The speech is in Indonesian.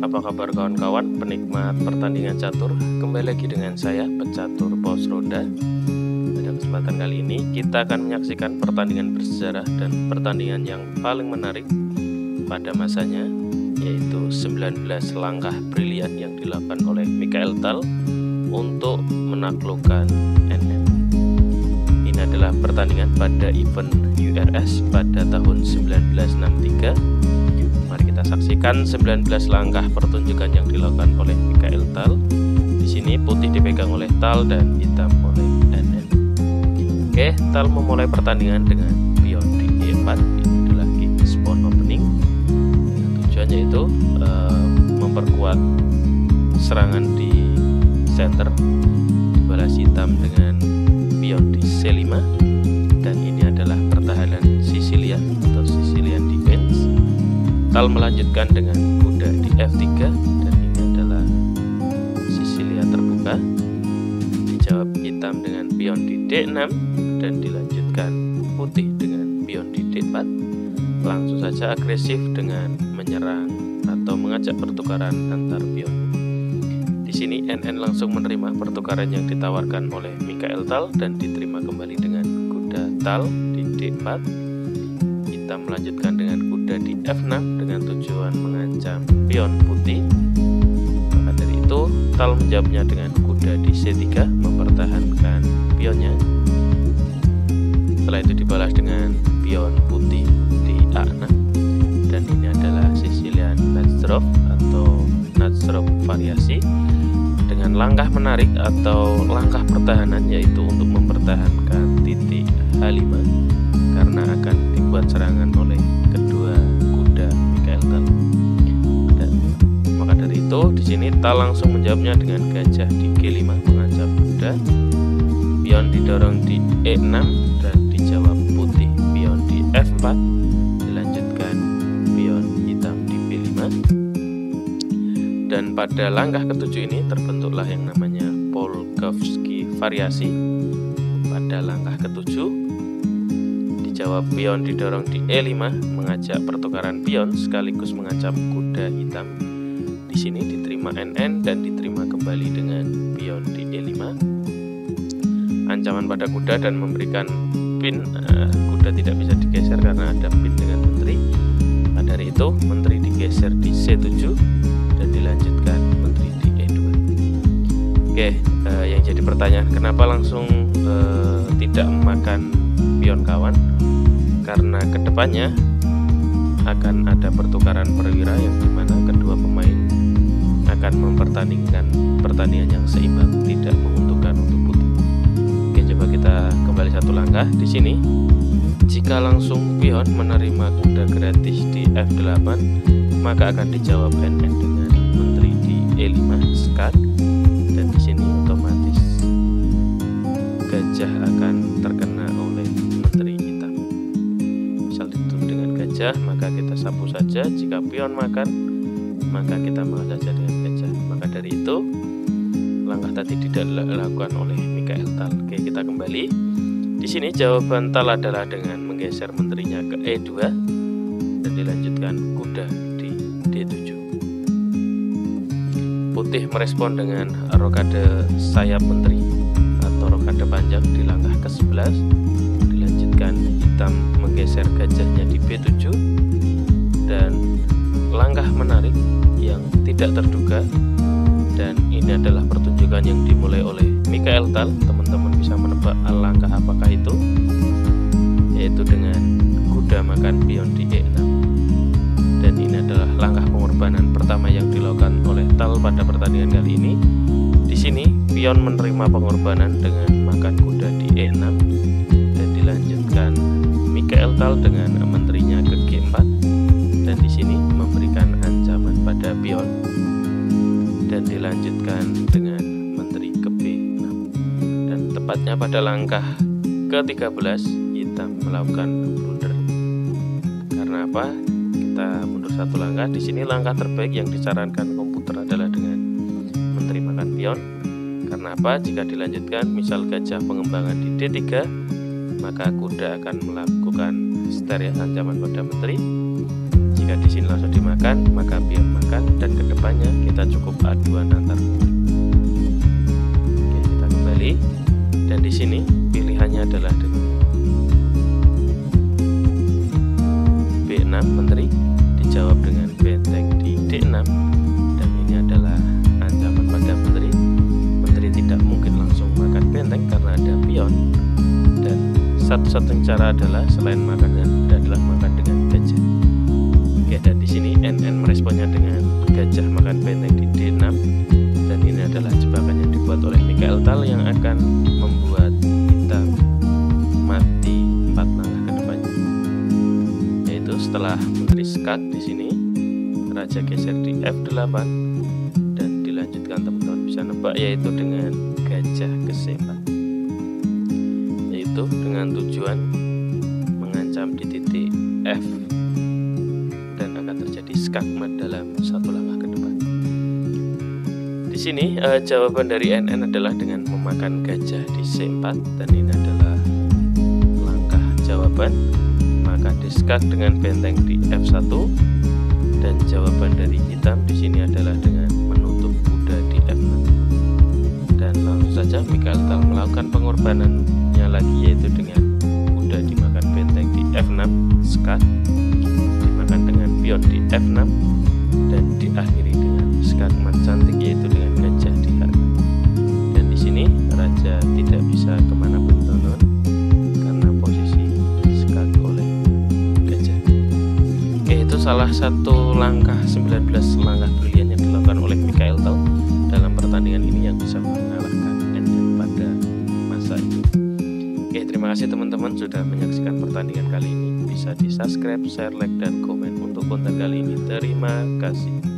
Apa kabar kawan-kawan penikmat pertandingan catur? Kembali lagi dengan saya, pecatur Pos Ronda. Pada kesempatan kali ini kita akan menyaksikan pertandingan bersejarah dan pertandingan yang paling menarik pada masanya, yaitu 19 langkah brilian yang dilakukan oleh Mikhail Tal untuk menaklukkan NN. Ini adalah pertandingan pada event URS pada tahun 1963. Mari kita saksikan 19 langkah pertunjukan yang dilakukan oleh Mikhail Tal. Di sini putih dipegang oleh Tal dan hitam oleh NN. Oke, Tal memulai pertandingan dengan pion di E4. Ini adalah king pawn opening. Dengan tujuannya itu memperkuat serangan di center. Dibalas hitam dengan pion di C5, dan ini adalah pertahanan Sicilian atau Sicilian defense. Tal melanjutkan dengan kuda di F3, dan ini adalah Sicilia terbuka. Dijawab hitam dengan pion di D6, dan dilanjutkan putih dengan pion di D4. Langsung saja agresif dengan menyerang atau mengajak pertukaran antar pion. Di sini NN langsung menerima pertukaran yang ditawarkan oleh Mikhail Tal dan diterima kembali dengan kuda Tal di D4. Hitam melanjutkan dengan kuda di F6 dengan tujuan mengancam pion putih. Maka dari itu Tal menjawabnya dengan kuda di C3 mempertahankan pionnya. Setelah itu dibalas dengan pion putih di A6, dan ini adalah Sicilian Natsrov atau Natsrov variasi dengan langkah menarik atau langkah pertahanan, yaitu untuk mempertahankan titik H5 karena akan dibuat serangan oleh kedua kuda Mikhail Tal. Dan maka dari itu di sini Tal langsung menjawabnya dengan gajah di G5 mengancam kuda. Pion didorong di E6 dan dijawab putih pion di F4. Dilanjutkan pion hitam di B5. Dan pada langkah ketujuh ini terbentuklah yang namanya Polkowski variasi. Pada langkah ketujuh dijawab pion didorong di E5 mengajak pertukaran pion sekaligus mengancam kuda hitam. Di sini diterima NN dan diterima kembali dengan pion di E5. Ancaman pada kuda dan memberikan pin, kuda tidak bisa digeser karena ada pin dengan menteri. Nah, dari itu menteri digeser di C7 dan dilanjutkan menteri di E2. Oke, yang jadi pertanyaan, kenapa langsung tidak memakan pion kawan? Karena kedepannya akan ada pertukaran perwira yang dimana kedua pemain akan mempertandingkan pertandingan yang seimbang, tidak menguntungkan untuk putih. Oke, coba kita kembali satu langkah. Di sini jika langsung pion menerima kuda gratis di F8, maka akan dijawab NN dengan menteri di E5 sekat, dan di sini otomatis gajah akan terkena oleh menteri hitam. Misal ditutup dengan gajah, maka kita sapu saja. Jika pion makan, maka kita makan saja dengan gajah. Maka dari itu langkah tadi tidak dilakukan oleh Mikhail Tal. Oke, kita kembali. Di sini jawaban Tal adalah dengan menggeser menterinya ke E2 dan dilanjutkan kuda di D7. Putih merespon dengan rokade sayap menteri atau rokade panjang di langkah ke-11. Dilanjutkan hitam menggeser gajahnya di B7, dan langkah menarik yang tidak terduga, dan ini adalah pertunjukan yang dimulai oleh Mikhail Tal. Teman-teman bisa menebak langkah apakah itu, yaitu dengan kuda makan pion di E6. Dan ini adalah langkah pengorbanan pertama yang dilakukan oleh Tal pada pertandingan kali ini. Di sini pion menerima pengorbanan dengan makan kuda di E6, dan dilanjutkan Mikhail Tal dengan menterinya ke G4, dan di sini memberikan ancaman pada pion, dan dilanjutkan dengan menteri ke B6. Dan tepatnya pada langkah ke-13 hitam melakukan blunder. Karena apa? Kita mundur satu langkah. Di sini langkah terbaik yang disarankan komputer adalah dengan menteri makan pion. Karena apa? Jika dilanjutkan misal gajah pengembangan di D3, maka kuda akan melakukan stereo ancaman pada menteri. Jika di sini langsung dimakan, maka pion makan, dan kedepannya kita cukup aduan antar pemain. Oke, kita kembali, dan di sini pilihannya adalah dengan B6 menteri, dijawab dengan benteng di D6, dan ini adalah ancaman pada menteri. Menteri tidak mungkin langsung makan benteng karena ada pion, dan satu-satunya cara adalah selain makan dengan adalah makan dengan gajah. Oke, dan di sini NN meresponnya dengan gajah makan benteng di D6, dan ini adalah jebakan yang dibuat oleh Michael Tal yang akan membuat kita mati 4 langkah ke depannya. Yaitu setelah menteri skat di sini, raja geser di F8, dan dilanjutkan teman-teman bisa nebak, yaitu dengan gajah ke C4, yaitu dengan tujuan mengancam di titik F, dan akan terjadi skakmat dalam 1 langkah ke depan. Di sini jawaban dari NN adalah dengan memakan gajah di C4, dan ini adalah langkah jawaban. Maka diskak dengan benteng di F1, dan jawaban dari hitam di sini adalah dengan menutup kuda di F6. Dan langsung saja Michael Tal melakukan pengorbanannya lagi, yaitu dengan kuda dimakan benteng di F6, skak dimakan dengan pion di F6, dan diakhiri dengan skakmat cantik, yaitu dengan gajah di H6. Dan di sini raja tidak bisa kemanapun teman-teman karena posisi skak oleh gajah. Oke, itu salah satu langkah 19 langkah brilian yang dilakukan oleh Michael Tal dalam pertandingan ini yang bisa mengalahkan NN pada masa itu. Oke, terima kasih teman-teman sudah menyaksikan pertandingan kali ini. Bisa di subscribe, share, like, dan komen untuk konten kali ini. Terima kasih.